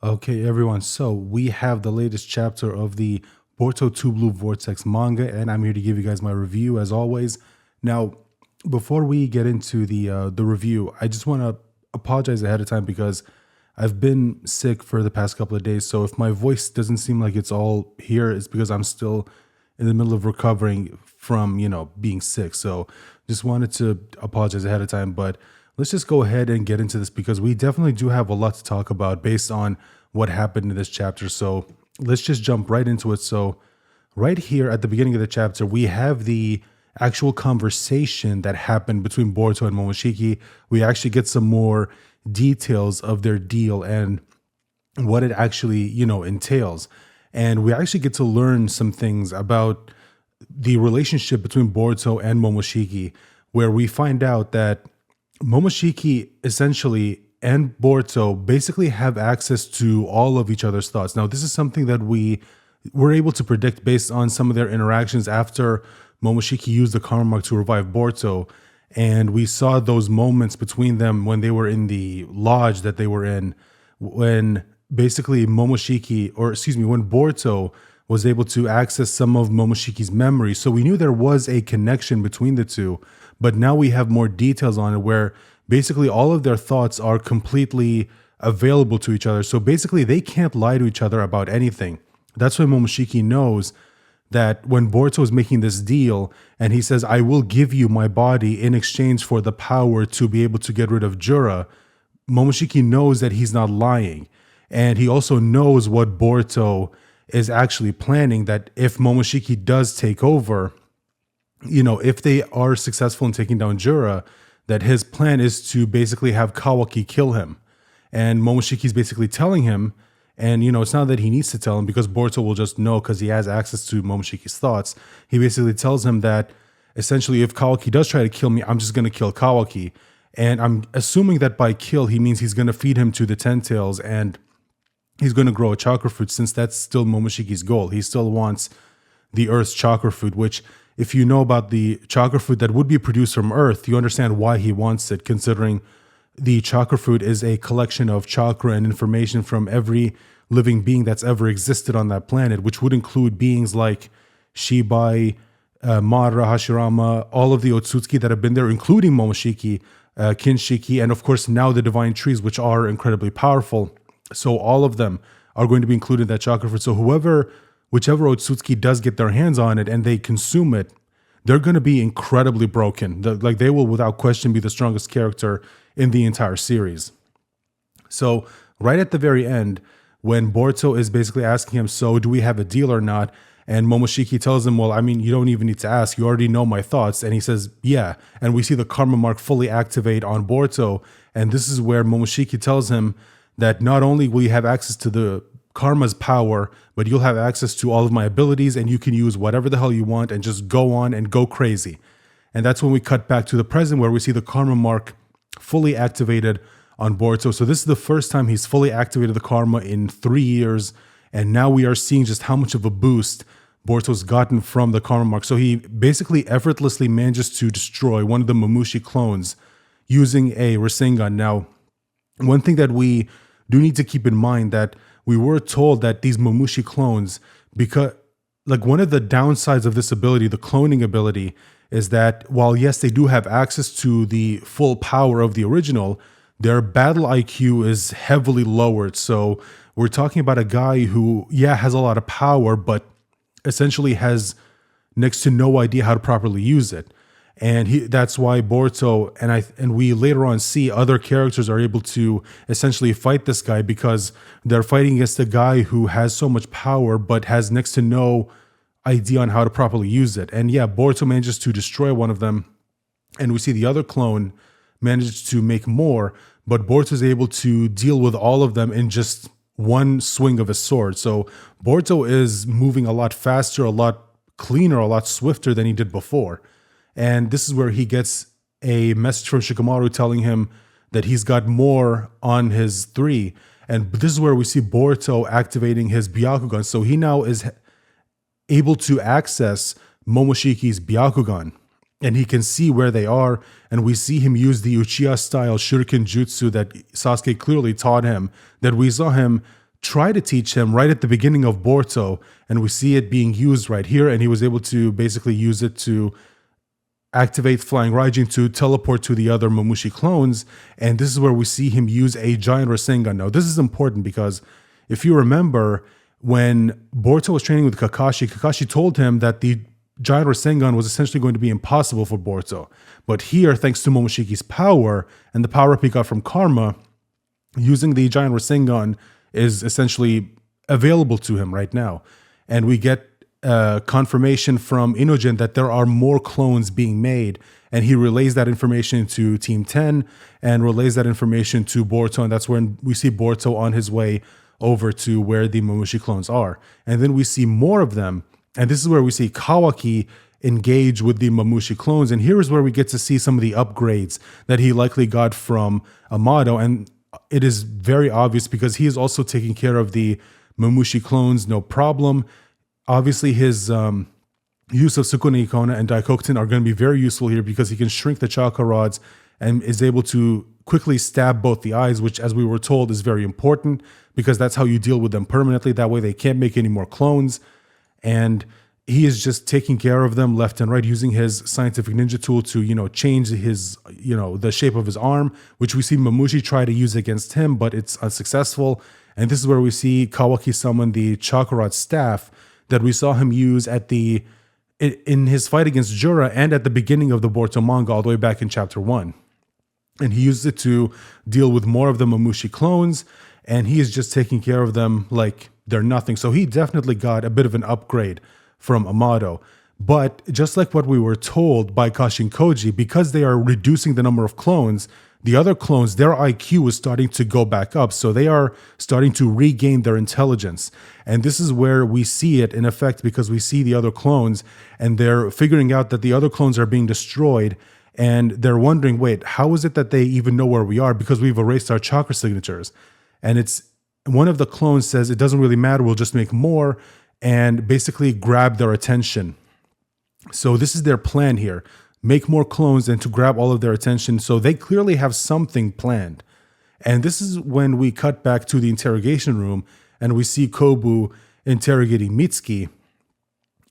Okay, everyone. So we have the latest chapter of the Boruto 2 Blue Vortex manga, and I'm here to give you guys my review as always. Now, before we get into the review, I just want to apologize ahead of time because I've been sick for the past couple of days. So if my voice doesn't seem like it's all here, it's because I'm still in the middle of recovering from being sick. So just wanted to apologize ahead of time, but let's just go ahead and get into this because we definitely do have a lot to talk about based on what happened in this chapter. So let's just jump right into it. So right here at the beginning of the chapter, we have the actual conversation that happened between Boruto and Momoshiki. We actually get some more details of their deal and what it actually, entails. And we actually get to learn some things about the relationship between Boruto and Momoshiki, where we find out that Momoshiki essentially and Boruto basically have access to all of each other's thoughts. Now, this is something that we were able to predict based on some of their interactions after Momoshiki used the karma mark to revive Boruto. And we saw those moments between them when they were in the lodge that they were in, when basically when Boruto was able to access some of Momoshiki's memory. So we knew there was a connection between the two, but now we have more details on it where basically all of their thoughts are completely available to each other. So basically they can't lie to each other about anything. That's why Momoshiki knows that when Boruto is making this deal and he says, I will give you my body in exchange for the power to be able to get rid of Jura, Momoshiki knows that he's not lying. And he also knows what Boruto is actually planning, that if Momoshiki does take over, if they are successful in taking down Jura, that his plan is to basically have Kawaki kill him. And Momoshiki's basically telling him, and it's not that he needs to tell him because Boruto will just know because he has access to Momoshiki's thoughts. He basically tells him that essentially if Kawaki does try to kill me, I'm just going to kill Kawaki. And I'm assuming that by kill, he means he's going to feed him to the Ten Tails and he's going to grow a chakra fruit, since that's still Momoshiki's goal. He still wants the Earth's chakra fruit, which if you know about the chakra fruit that would be produced from Earth, you understand why he wants it, considering the chakra fruit is a collection of chakra and information from every living being that's ever existed on that planet, which would include beings like Shibai, Madara, Hashirama, all of the Otsutsuki that have been there, including Momoshiki, Kinshiki, and of course now the divine trees, which are incredibly powerful. So all of them are going to be included in that chakra fruit. So whichever Otsutsuki does get their hands on it and they consume it, they're going to be incredibly broken. They will without question be the strongest character in the entire series. So right at the very end, when Boruto is basically asking him, so do we have a deal or not? And Momoshiki tells him, well, I mean, you don't even need to ask. You already know my thoughts. And he says, yeah. And we see the karma mark fully activate on Boruto. And this is where Momoshiki tells him that not only will you have access to the karma's power, but you'll have access to all of my abilities and you can use whatever the hell you want and just go on and go crazy. And that's when we cut back to the present where we see the karma mark fully activated on Boruto. So this is the first time he's fully activated the karma in 3 years. And now we are seeing just how much of a boost Boruto's gotten from the karma mark. So he basically effortlessly manages to destroy one of the Mamushi clones using a Rasengan. Now, one thing that we do need to keep in mind that we were told that these Mamushi clones, because one of the downsides of this ability, the cloning ability, is that while yes, they do have access to the full power of the original, their battle IQ is heavily lowered. So we're talking about a guy who, has a lot of power, but essentially has next to no idea how to properly use it. And that's why Boruto and we later on see other characters are able to essentially fight this guy because they're fighting against a guy who has so much power but has next to no idea on how to properly use it. And Boruto manages to destroy one of them, and we see the other clone manages to make more, but Boruto is able to deal with all of them in just one swing of his sword. So Boruto is moving a lot faster, a lot cleaner, a lot swifter than he did before. And this is where he gets a message from Shikamaru telling him that he's got more on his 3. And this is where we see Boruto activating his Byakugan. So he now is able to access Momoshiki's Byakugan. And he can see where they are. And we see him use the Uchiha-style Shuriken Jutsu that Sasuke clearly taught him, that we saw him try to teach him right at the beginning of Boruto, and we see it being used right here, and he was able to basically use it to activate Flying Raijin to teleport to the other Mamushi clones, and this is where we see him use a giant Rasengan. Now, this is important because if you remember, when Boruto was training with Kakashi, Kakashi told him that the giant Rasengan was essentially going to be impossible for Boruto. But here, thanks to Momoshiki's power and the power up he got from Karma, using the giant Rasengan is essentially available to him right now. And we get confirmation from Inogen that there are more clones being made, and he relays that information to Team 10 and relays that information to Boruto, and that's when we see Boruto on his way over to where the Mamushi clones are. And then we see more of them, and this is where we see Kawaki engage with the Mamushi clones, and here is where we get to see some of the upgrades that he likely got from Amado, and it is very obvious because he is also taking care of the Mamushi clones, no problem. Obviously, his use of Sukune Ikona and Daikokuten are going to be very useful here because he can shrink the chakra rods and is able to quickly stab both the eyes, which, as we were told, is very important because that's how you deal with them permanently. That way they can't make any more clones. And he is just taking care of them left and right using his scientific ninja tool to, change his, the shape of his arm, which we see Mamushi try to use against him, but it's unsuccessful. And this is where we see Kawaki summon the chakra rod staff that we saw him use in his fight against Jura and at the beginning of the Boruto manga all the way back in chapter 1. And he used it to deal with more of the Mamushi clones, and he is just taking care of them like they're nothing. So he definitely got a bit of an upgrade from Amado. But just like what we were told by Kashin Koji, because they are reducing the number of clones, the other clones, their IQ is starting to go back up. So they are starting to regain their intelligence. And this is where we see it in effect because we see the other clones and they're figuring out that the other clones are being destroyed. And they're wondering, wait, how is it that they even know where we are? Because we've erased our chakra signatures. And it's one of the clones says, it doesn't really matter, we'll just make more, and basically grab their attention. So this is their plan here. Make more clones and to grab all of their attention. So they clearly have something planned. And this is when we cut back to the interrogation room and we see Kobu interrogating Mitsuki.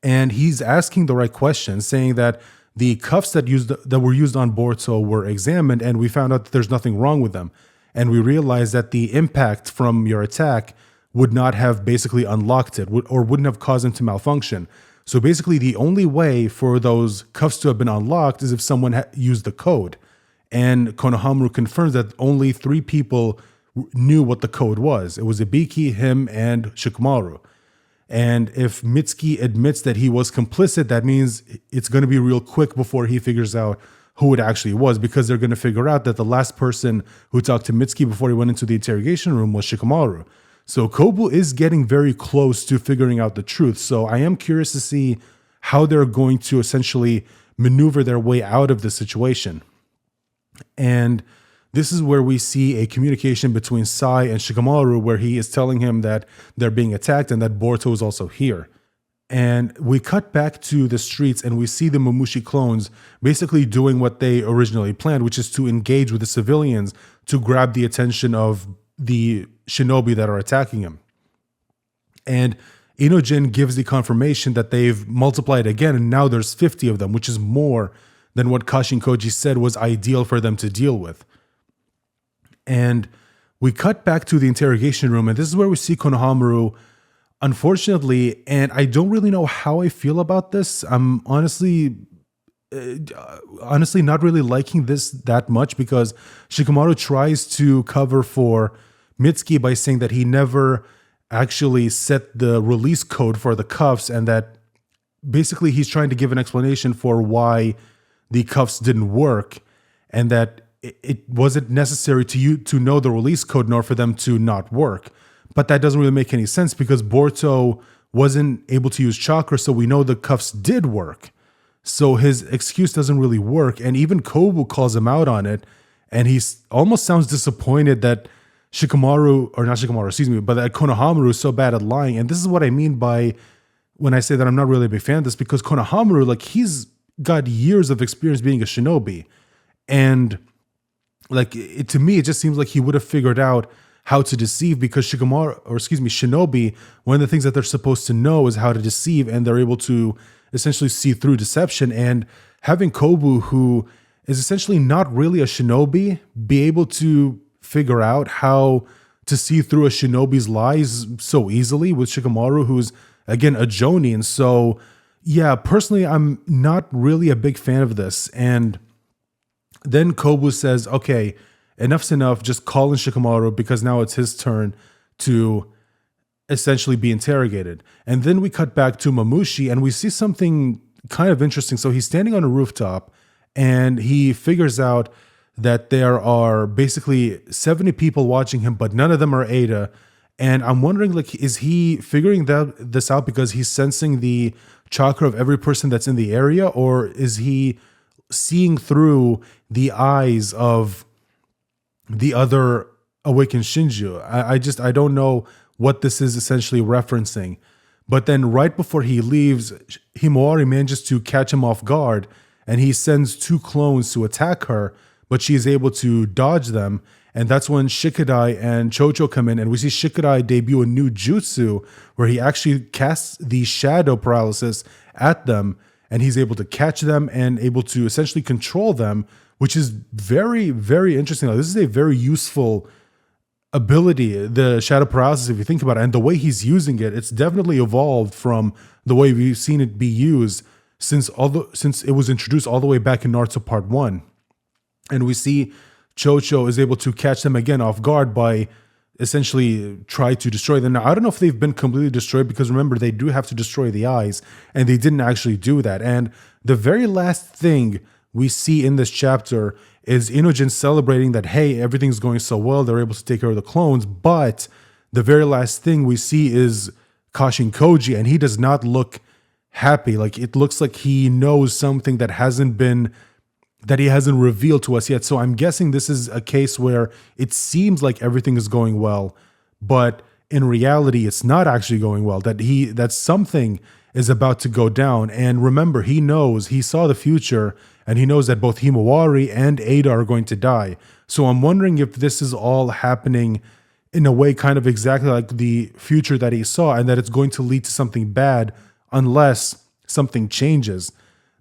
And he's asking the right questions, saying that the cuffs that were used on Boruto were examined and we found out that there's nothing wrong with them. And we realized that the impact from your attack would not have basically unlocked it or wouldn't have caused them to malfunction. So basically, the only way for those cuffs to have been unlocked is if someone used the code. And Konohamaru confirms that only 3 people knew what the code was. It was Ibiki, him, and Shikamaru. And if Mitsuki admits that he was complicit, that means it's going to be real quick before he figures out who it actually was, because they're going to figure out that the last person who talked to Mitsuki before he went into the interrogation room was Shikamaru. So Kobu is getting very close to figuring out the truth. So I am curious to see how they're going to essentially maneuver their way out of the situation. And this is where we see a communication between Sai and Shikamaru, where he is telling him that they're being attacked and that Boruto is also here. And we cut back to the streets and we see the Mamushi clones basically doing what they originally planned, which is to engage with the civilians to grab the attention of the shinobi that are attacking him. And Inogen gives the confirmation that they've multiplied again, and now there's 50 of them, which is more than what Kashin Koji said was ideal for them to deal with. And we cut back to the interrogation room, and this is where we see Konohamaru, unfortunately, and I don't really know how I feel about this. I'm honestly not really liking this that much, because Shikamaru tries to cover for Mitsuki by saying that he never actually set the release code for the cuffs, and that basically he's trying to give an explanation for why the cuffs didn't work, and that it wasn't necessary to know the release code nor for them to not work. But that doesn't really make any sense because Boruto wasn't able to use chakra, so we know the cuffs did work. So his excuse doesn't really work, and even Kobu calls him out on it, and he almost sounds disappointed that but that Konohamaru is so bad at lying. And this is what I mean by when I say that I'm not really a big fan of this, because Konohamaru, like, he's got years of experience being a shinobi, and like to me, it just seems like he would have figured out how to deceive, because Shinobi, one of the things that they're supposed to know is how to deceive, and they're able to essentially see through deception. And having Kobu, who is essentially not really a shinobi, be able to figure out how to see through a shinobi's lies so easily with Shikamaru, who's again a Jonin. So yeah, personally, I'm not really a big fan of this. And then Kobu says, okay, enough's enough, just call in Shikamaru, because now it's his turn to essentially be interrogated. And then we cut back to Mamushi, and we see something kind of interesting. So he's standing on a rooftop, and he figures out that there are basically 70 people watching him, but none of them are Ada. And I'm wondering, like, is he figuring this out because he's sensing the chakra of every person that's in the area, or is he seeing through the eyes of the other awakened Shinju? I don't know what this is essentially referencing. But then right before he leaves, Himawari manages to catch him off guard, and he sends 2 clones to attack her, but she is able to dodge them. And that's when Shikadai and Chocho come in, and we see Shikadai debut a new jutsu where he actually casts the shadow paralysis at them, and he's able to catch them and able to essentially control them, which is very, very interesting. Like, this is a very useful ability, the shadow paralysis, if you think about it, and the way he's using it, it's definitely evolved from the way we've seen it be used since it was introduced all the way back in Naruto Part 1. And we see Chocho is able to catch them again off guard by essentially try to destroy them. Now, I don't know if they've been completely destroyed, because remember, they do have to destroy the eyes, and they didn't actually do that. And the very last thing we see in this chapter is Inojin celebrating that, hey, everything's going so well, they're able to take care of the clones. But the very last thing we see is Kashin Koji, and he does not look happy. Like, it looks like he knows something that he hasn't revealed to us yet. So I'm guessing this is a case where it seems like everything is going well, but in reality, it's not actually going well, that something is about to go down. And remember, he saw the future, and he knows that both Himawari and Ada are going to die. So I'm wondering if this is all happening in a way kind of exactly like the future that he saw, and that it's going to lead to something bad unless something changes.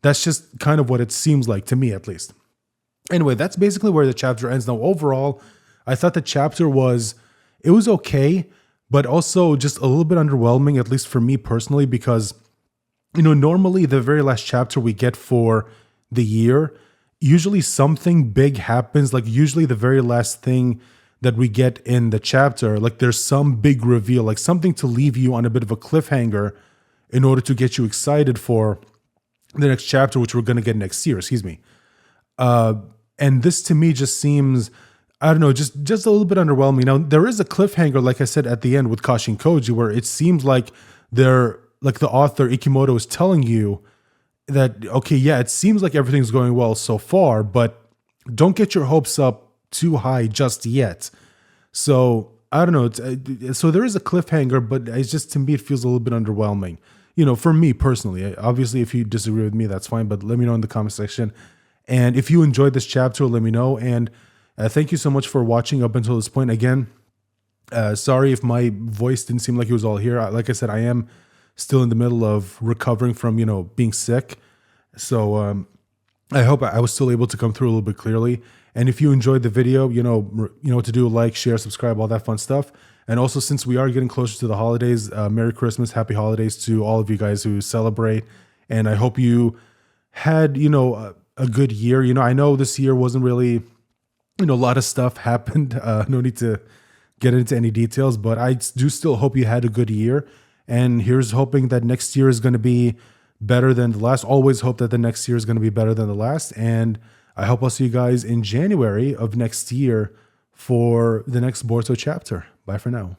That's just kind of what it seems like to me, at least. Anyway, that's basically where the chapter ends. Now, overall, I thought the chapter was okay, but also just a little bit underwhelming, at least for me personally, because, normally the very last chapter we get for the year, usually something big happens. Like, usually the very last thing that we get in the chapter, like, there's some big reveal, like something to leave you on a bit of a cliffhanger in order to get you excited for the next chapter, which we're going to get next year, and this to me just seems, I don't know, just a little bit underwhelming. Now, there is a cliffhanger, like I said, at the end with Kashin Koji, where it seems like the author Ikimoto is telling you that, okay, yeah, it seems like everything's going well so far, but don't get your hopes up too high just yet. So I don't know. So there is a cliffhanger, but it's just, to me, it feels a little bit underwhelming. For me personally. Obviously, if you disagree with me, that's fine, but let me know in the comment section. And if you enjoyed this chapter, let me know. And thank you so much for watching up until this point. Again, sorry if my voice didn't seem like it was all here. Like I said, I am still in the middle of recovering from, being sick. So I hope I was still able to come through a little bit clearly. And if you enjoyed the video, you know what to do: like, share, subscribe, all that fun stuff. And also, since we are getting closer to the holidays, Merry Christmas, Happy Holidays to all of you guys who celebrate. And I hope you had, a good year. I know this year wasn't really, a lot of stuff happened. No need to get into any details, but I do still hope you had a good year. And here's hoping that next year is going to be better than the last. Always hope that the next year is going to be better than the last. And I hope I'll see you guys in January of next year for the next Boruto chapter. Bye for now.